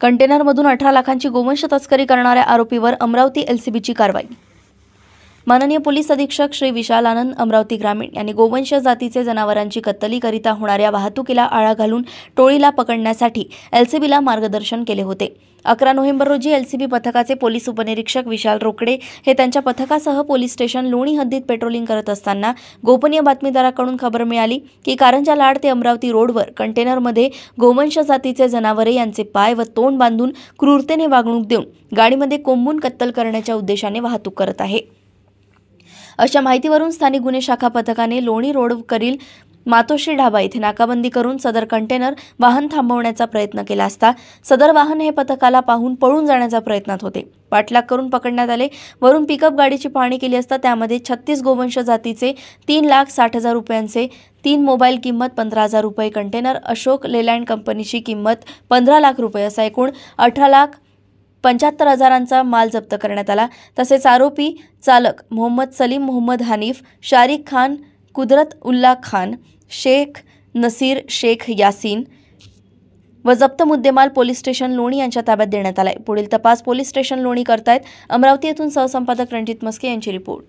कंटेनरमधून 18 लाखांची गोवंश तस्करी करणाऱ्या आरोपीवर अमरावती एलसीबीची कारवाई। माननीय पोलीस अधीक्षक श्री विशाल आनंद अमरावती ग्रामीण यांनी गोवंश जातीचे जनावरांची कत्तलीकरिता होणाऱ्या वाहतुकीला आळा घालून टोळीला पकडण्यासाठी एलसीबीला मार्गदर्शन केले होते। 11 नोव्हेंबर रोजी एलसीबी पथकाचे पोलीस उपनिरीक्षक विशाल रोकडे हे त्यांच्या पथकासह पोलीस स्टेशन लोणी हद्दीत पेट्रोलिंग करत असताना गोपनीय बातमीदाराकडून खबर मिळाली की कारंजा लाड ते अमरावती रोडवर कंटेनरमध्ये गोवंश जातीचे जनावरे यांचे पाय व तोंड बांधून क्रूरतेने वागणूक देऊन गाडीमध्ये कोंबून कत्तल करण्याच्या उद्देशाने वाहतूक करत आहे। अशा माहितीवरून स्थानिक गुन्हे शाखा पथकाने लोणी रोडवरील मातोश्री ढाबा येथे नाकाबंदी करून सदर कंटेनर वाहन थांबवण्याचा प्रयत्न केला असता सदर वाहन हे पथकाला पाहून पळून जाण्याचा प्रयत्नात होते। पाठलाग करून पकडण्यात आले। वरून पिकअप गाडीची पाहणी केली असता त्यामध्ये 36 गोवंश जातीचे 3,60,000 रुपयांचे 3 मोबाईल किंमत 15,000 रुपये, कंटेनर अशोक लेलँड कंपनीची किंमत 15 लाख रुपये असा एकूण 18,75,000चा माल जप्त करण्यात आला। तसेच आरोपी चालक मोहम्मद सलीम मोहम्मद हनीफ, शारिक खान, कुदरत उल्ला खान, शेख नसीर शेख यासीन व जप्त मुद्देमाल पोलीस स्टेशन लोणी यांच्या ताब्यात देण्यात आलाय। पुढील तपास पोलीस स्टेशन लोणी करतायत। अमरावती येथून सहसंपादक रणजित मस्के यांची रिपोर्ट।